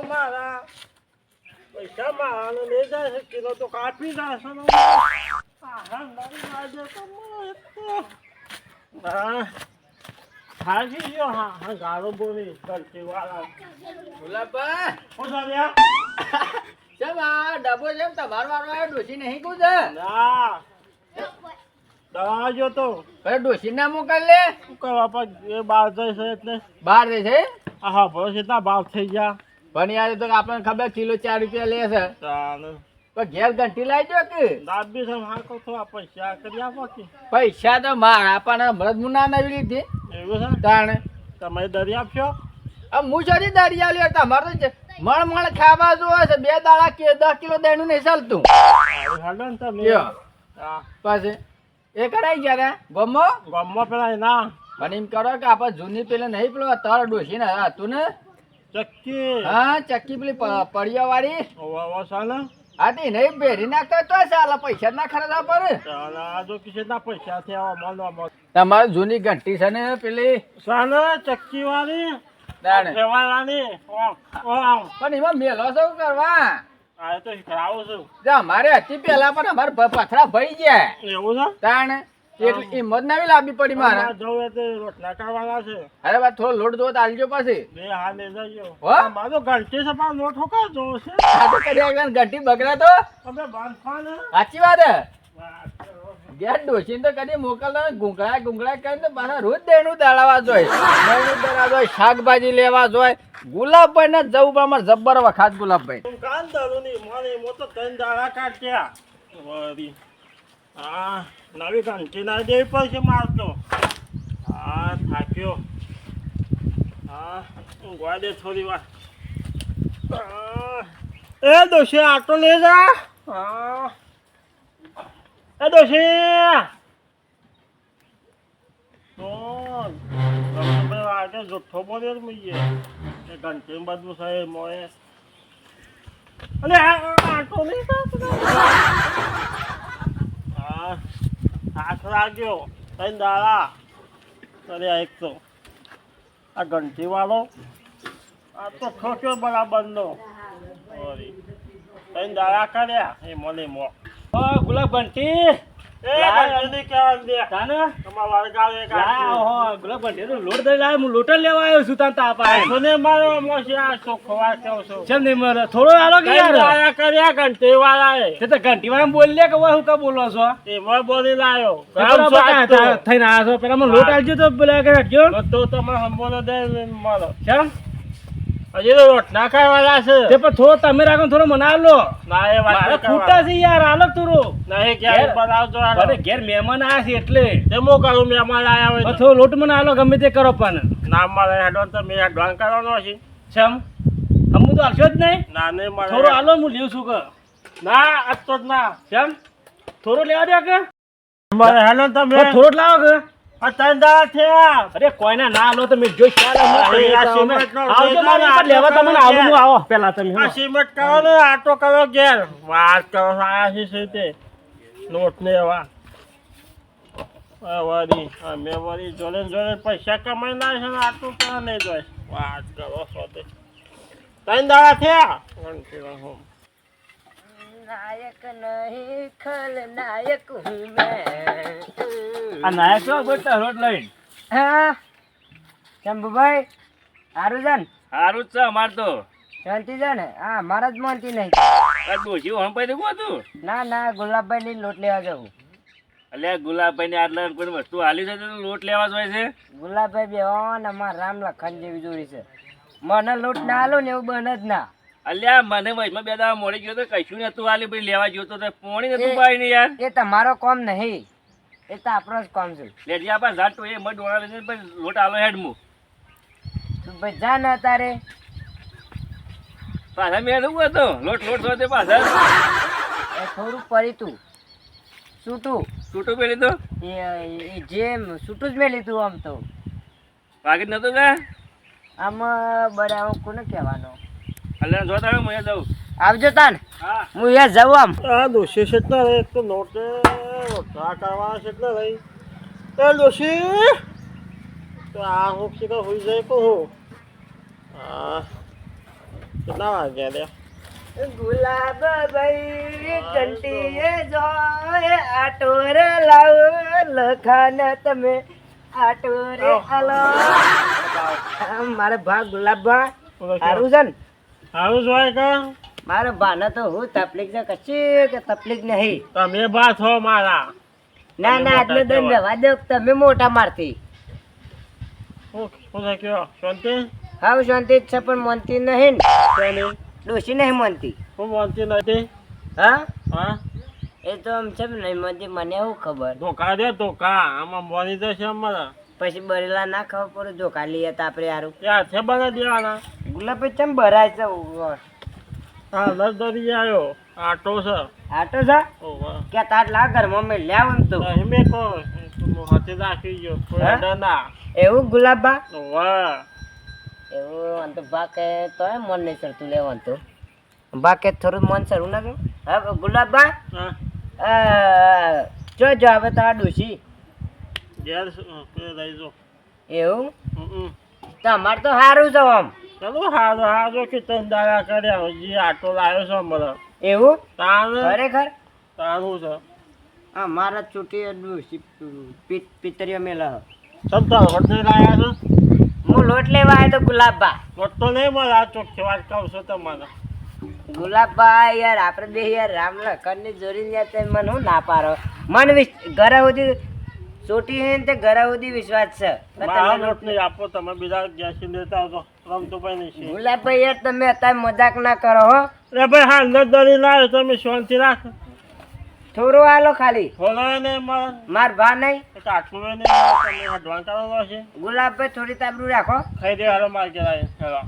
મારા પૈસા મારા લઈ જાય છે કિલો તો કાપી જશે હાજી ગયો હા ગાળો બોલી ગલતી વાળા ગુલાબા શું થયા કેમ આ ડબ્બો જેમ તમાર મારવા ડોસી નહીં કું છે ના દવા જો તો અરે ડોસી ના મોકલ લે શું કરવા પણ એ બહાર જાય છે એટલે બહાર દે છે હા ભરો કેટલા ભાવ થઈ ગયા પણ યાર એ તો આપણને ખબર કિલો 4 રૂપિયા લે છે ચાલે પણ ઘેર ઘંટી લાવજો કે દાદ બી છે હા કહો થોડા પૈસા કરી આપો કે પૈસા તો મારા આપણને ભરત મુના નવી લીધી એવું છે તાણ તમે દરી આપશો હું જરી દરિયા લ્યો તમારે તો મણ ખાવા જોવે છે 2 દાડા કે 10 કિલો દેણું નહીં ચાલતું હાલો ને તમે લ્યો હા પછી એ કરાઈ ગયા ગમો ગામમાં પેલા ના મને એમ કરો કે આપણે જૂની પેલે નહીં પેલો તાર ડોસી ને હતું ને ચક્કી હા ચક્કી પેલી પડિયા વાળી ઓવા સાલે હા તે નહીં ભેરી નાખતો તો ચાલે પૈસા ના ખર્ચા પર ચાલે આ જો કિસેના પૈસા થયા મળવા તમારી જૂની ઘંટી છે ને પેલી સાલે ચક્કી વાળી દાણે દેવાલાની પણ એમાં મેલો શું કરવા આ તો કરાવું છું જે અમારે હતી પેલા પણ અમારે પથરા ભઈ ગયા એવું છે તાણ એટલે હિંમત નવી લાવવી પડી મારે જવું એટલે રોટલા કરવાના છે અરે બા થોડો લોટ જો આલજો પછી બે હાથ લઈ જજો હો? મારો ઘંટી છે પણ લોટ હોકા જોવો છે આ તો કરી આગળ ઘંટી બગડે તો તમે બાંધવા ને સાચી વાત હે ઘેર ડોસીને તો કદી મોકલતા ગુંગળા કરીને તો પાછા રોજ દેણું દાળાવા જોઈએ દેણું દાળવા જોઈએ શાકભાજી લેવા જોઈએ ગુલાબભાઈ ને જવું પણ અમારે જબ્બર વખાત ગુલાબભાઈ કાન દારૂની મને મોટો ત્રણ દાડા કાઢ્યા વળી હા નવી ઘંટી ના દેવી પડશે મારતો હા થાક્યો હા ઊંઘવા દે થોડી વાર એ દોશી આટો લઈ જા હા એ દોશી તો આજે જુઠ્ઠો બોલ્યો મઈએ એ ઘંટી બધું છે મોએ અલે આટો લઈ જા હા હાથ લાગ્યો ત્રણ દાડા અરે એક તો આ ઘંટી વાળો આ તો ઠોક્યો બરાબરનો ત્રણ દાડા કર્યા એ મને મો ગુલાબ ઘંટી ગુલાબ ઘંટી લોટ દઈ લાવ હું લોટ લેવા આવ્યો છું તાન તાપ થોડો આલો કે યાર કર્યા ઘંટી વાળા તે તો ઘંટી વાળા બોલ લે કે હું કા બોલો છો એમાં બોલી લાયો થઈને આવ્યો છો પેલા મને લોટ આલજો તો બોલા કે રાખજો તો તમે હંબોલો દે મળો કેમ હજી તો રોટલા ખાવાના છે તે પણ થોડો તમે રાખો થોડો મને આલો ના એ વાત ખૂટા છે યાર આલો થોડો નહીં ઘેર બનાવજો અરે ઘેર મહેમાન આયા છે એટલે તેમો કરું મહેમાન આયા હોય થોડો લોટ મને આલો ગમે તે કરો પણ ના મારે હેડો તો મેં હેડવાન કરવાનો છે છમ હમું તો આલશો જ નહીં ના નહીં મારે થોડો આલો હું લેવું છું કે ના આજ તો જ ના છમ થોડો લેવા દે કે મારે હેડો તો મેં થોડો જ લાવો કે આ ત્રણ દાડા થયા અરે કોઈના ના આલો તમે જોઈ ખ્યાલ આવજો મારી પર લેવા તમને આવું હું આવો પેલા તમે આ સિમેન્ટ કરો ને આટો કરો ઘેર વાત કરો આયા છે તે નોટ ને એવા વળી અમે વળી જોડે જોડે પૈસા કમાઈ ના છે ને આટલું કરો નહીં જોઈ વાત કરો છો તે ત્રણ દાડા થયા નાયક નહીં ખલનાયક હું મેં આ નાયક છો બેટા રોટ લઈને હા શંભુભાઈ હારું છે ને સારું જ છે અમાર તો શાંતિ છે ને હા મારા જ માનતી નહીં ડોસી હમ પૈ દેખું હતું ના ના ગુલાબભાઈ ની લોટ લેવા જવું એટલે ગુલાબભાઈ ને આટલા કોઈ વસ્તુ હાલી છે તો લોટ લેવા જોઈએ છે ગુલાબભાઈ બેવા ને અમારા રામ લખન જેવી જોડી છે મને લોટ ના આલો ને એવું બને જ ના અલ્યા મને વચમાં 2 દાડા મોડી ગયો તો કશું નતું હાલી ભાઈ લેવા ગયો તો પોણી નતું પાઈ ને યાર એ તમારો કામ નહીં એ તો આપણો જ કામ છે લેજી આપા ઝાટ તો એ મત ડોળા લઈને પણ લોટ આલો હેડ મુ તું ભાઈ જા ને તારે પાછા મેં એવું હતો લોટ સોતે પાછા એ થોડું પડી તું છૂટું પેલી તો એ જેમ છૂટું જ મેં લીધું આમ તો વાગી નતો કે આમ બરાબર કોને કહેવાનો અલ્યા જો તારે હું જાઉં આવજો તાન હા હું યાર જાઉં આમ આ દોશી છે એટલે એક તો નોટ રોટલા કરવાના છે એટલે રહી એ દોશી તો આ હું શીખર હોઈ જાય કહું હા કેટલા વાગ્યા રે ગુલાબ ભાઈ ઘંટીએ જોય આટોર લાવો લખાન તમે આટોરે આલો મારે ભા ગુલાબા સારું છે ને સારું જોય કે મારે ભાને તો હું તકલીફ છે કશી કે તકલીફ નહીં તમે બા છો મારા ના ના આજનો દંડ રહેવા દો તમે મોટા મારતી શું કયો શાંતિ હા શાંતિ જ છે પણ માનતી નહીં ને શેની? ડોશી નહીં માનતી હું માનતી નથી હા હા એ તો આમ છે ને નહીં માનતી મને એવું ખબર ધોકા દે ધોકા આમાં મોની જશે અમારા પછી બરેલા ના ખબર પડે ધોકા લઈએ તો આપણે યારું ત્યાં છે બને દેવાના ગુલાબ ચમ ભરાય છે હા લસદરી આવ્યો આટો છે આટો છે ઓહો કે તાટ લા ઘરમાં મેં લ્યાવ એમ તો હિમે કો હાથે રાખી ગયો કોઈ હા? અડે ના એવું ગુલાબા વાહ એવું અંત બા કે તો મન નહીં સરતું લેવાનું તો બા કે થોડું મન સરવું ના કેવું હા ગુલાબા હા જો જો હવે તો આ ડોશી ઘેર રહી જો એવું તમારે તો સારું છે આમ ચલો હારો કે તન દાડા કર્યા હજી આટો લાવ્યો છે અમારે એવું તાન ખરેખર તાનું છે હા મારા ચૂંટી ડોશી પિતરીઓ મેલા સત્તર વડે લાયા છે હું લોટ લેવા આવ્યો તો ગુલાબા વટતો નહીં મળે આ ચોખ્ખી વાત કહું છું તમારે ગુલાબા યાર આપણે બે યાર રામ લખનની જોડી યાર તે મને હું ના પાડો મન ઘરે સુધી ચોટી હે ને તે ઘરે સુધી વિશ્વાસ છે મારા લોટ નહીં આપો તમે બીજા ગેસી લેતા આવજો રમતો ભાઈ નહીં છે ગુલાબા યાર તમે અત્યારે મજાક ના કરો હો અરે ભાઈ હા અંદર દરી લાવ્યો તમે શાંતિ રાખ થોડું આલો ખાલી ખોલો નહીં મારે માર ભા નહીં આટલું નહીં તમે હડવાન કરવાનો છે ગુલાબભાઈ થોડી તાબરું રાખો ખાઈ દે હારો માર ઘેર આવીને હેલો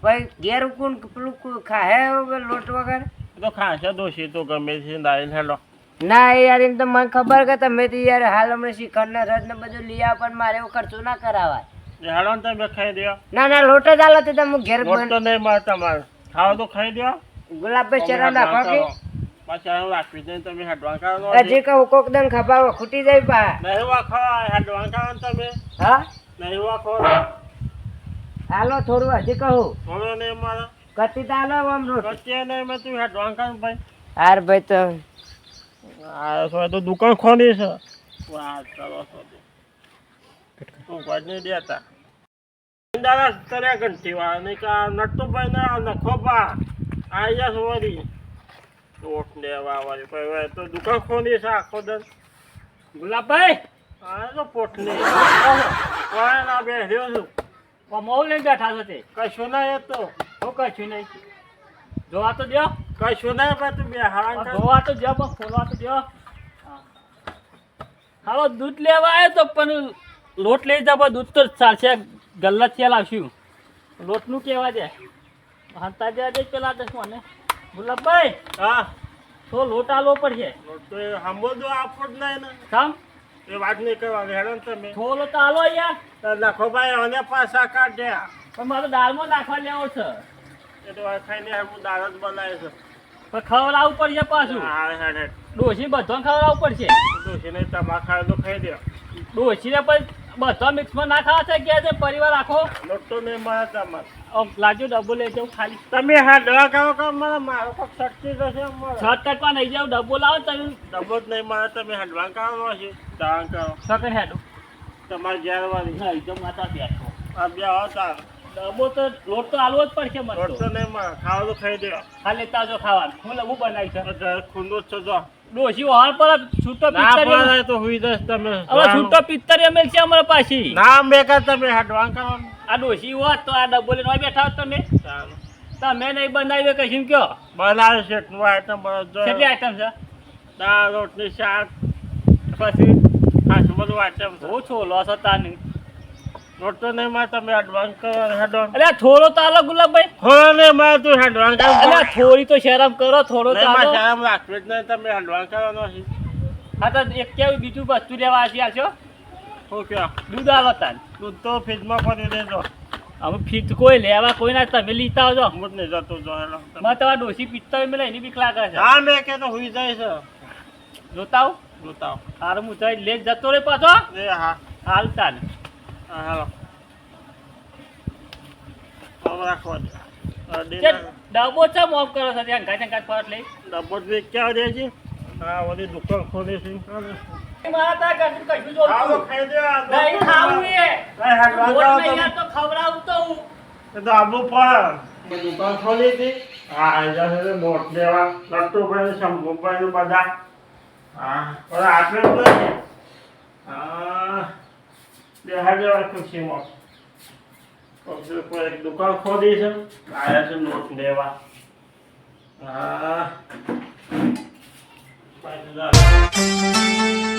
ભાઈ ઘેર કોણ પેલું ખાહે લોટ વગર તો ખાશે દોશી તો ગમે છે દાઈને હેલો ના યાર એમ તો મને ખબર કે તમે તો યાર હાલ હમણાં શિખર ને રસ ને બધું લઈ આવો પણ મારે એવું ખર્ચો ના કરાવાય હેલો ને તમે ખાઈ દો ના ના લોટ જ આલો તો તમે ઘેર લોટ તો નહીં મળે તમારે ખાવ તો ખાઈ દો ગુલાબભાઈ ચરા નાખો કે પાછા હું રાખવી દઈને તમે હડવાન કરવાનો હજી કહું કોક દન ખપાવો ખૂટી જાય પા નહીં વાખો હડવાન કરવાનું તમે હા નહીં વાખો હાલો થોડું હજી કહું થોડો નહીં મારે કતી તો હાલો આમ રોટ કચ્ચે નહીં મેં તું હડવાન કર ભાઈ હાર ભાઈ તો આ તો દુકાન ખોલી છે વાત કરો છો હું કોઈ નહીં દેતા દાદા કર્યા ઘંટી વાળા નહીં કે નટુભાઈ ના નખો પા આયા સોરી લોટ લેવા વાળી કોઈ તો દુકાન ખોલી છે આખો દસ ગુલાબભાઈ હા તો પોટલી કોઈ ના બેઠ્યો છું મોલ લઈને બેઠા છો તે કશું ના એ તો હું કશું નહીં જોવા તો દો કશું ના ભાઈ તું બે હારા જોવા તો દો પણ ખોલવા તો દો હાલો દૂધ લેવા આવ્યો તો પણ લોટ લઈ જાવ દૂધ તો ચાલશે ગલ્લત છે લાવશું લોટનું કહેવા દે હંતા દે દે પેલા દસ મને ગુલાબભાઈ હા તો લોટ આલો પડશે લોટ તો હંબો દો આપો જ નહીં ને કામ એ વાત નહીં કરવાની હેડો ને તમે થોડો તો આલો યાર લખો ભાઈ અને પાછા કાઢ્યા પણ મારે દાળમાં નાખવા લેવો છે એ તો ખાઈને હું દાળ જ બનાવે છે પણ ખવડાવવું પડશે પાછું હા હેડ હેડ ડોસી બધાને ખવડાવવું પડશે દોશી નહીં તમારે ખાય તો ખાઈ દો ડોસીને પણ બધા મિક્સમાં ના ખાવા છે કે છે પરિવાર આખો લોટ તો નહીં મળે તમારે લાજો ડબ્બો લઈ જાઉં ખાલી તમે હા દવા કરો કે મારો કોક શક્તિ જશે અમારે શોર્ટકટમાં નહીં જાઉં ડબ્બો લાવો તમે ડબ્બો જ નહીં મળે તમે હડવાન કરવાનો છે દાણ કરો સકન હેડો તમારે ઘેર વાળી નહીં જો માતા બેઠો આ બે આવતા ડબ્બો તો લોટ તો આલવો જ પડશે મને લોટ તો તો નહીં મળે ખાવા તો ખાઈ દો હા લેતા જો ખાવાનું હું લવું બનાવી છે ખુંદો જ છો જો ડોસી હાલ પર છૂટો ના પિત્તર પડે તો હુઈ જશ તમે હવે છૂટો પિત્તર એમએલ છે અમારા પાછી ના બેકાર તમે હડવાન કરવાનું આ ડોસી હોત તો આ ડબ્બો લઈને અહીં બેઠા હોત તમે ચાલો તમે નહીં બનાવી કશું કયો બનાવે છે એટલું આઈટમ બધું કેટલી આઈટમ છે દાળ રોટલી શાક પછી ખાસું બધું આઈટમ છે હું છો લોસ હતા નહીં લોટ તો નહીં મળે તમે એડવાન્સ કરો હેડવાન અરે થોડો તો આલો ગુલાબભાઈ હો નહીં મળે તું હેડવાન કરો અરે થોડી તો શરમ કરો થોડો તો નહીં આલો મારે શરમ રાખવી જ નહીં તમે હેડવાન કરવાનો છે હા તો એક કેવું બીજું વસ્તુ લેવા આવ્યા છો શું કહો દૂધ આલો તાન દૂધ તો ફ્રીજમાં પડી દેજો હવે ફીટ કોઈ લેવા કોઈ ના તમે લીતા આવજો હું જ નહીં જતો જો હેડો મને તમારા ડોસી પિત્તર મેં એની બીક લાગે છે હા મેં કે તો હુઈ જાય છે જોતા આવું જોતા હારું હું જઈ લે જતો રે પાછો એ હા હાલ તાન હા હેલો હવે રાખવા દે ડબ્બો ચમ ઓફ કરો છો ત્યાં ગાંઠ ગાંઠ ફરટ લઈ ડબ્બો જ ક્યાં રહે છે હા બધી દુકાન ખોલે છે મારા તા ગાંઠ કશું આવો જોતું ખાઈ દે આ તો. નહીં ખાવું એ કઈ હાથ લોટ વાગા નહીં તમે? યાર તો ખવડાવું તો હું એ તો આબુ પર દુકાન ખોલી હતી હા અહીંયા છે નોટ લેવા લટ્ટુભાઈ શંભુભાઈ બધા હા પણ આપણે જ નથી હા બેહાર જવા ખુશીમાં કોઈ દુકાન ખોલી છે આવ્યા છે નોટ લેવા હા 5,000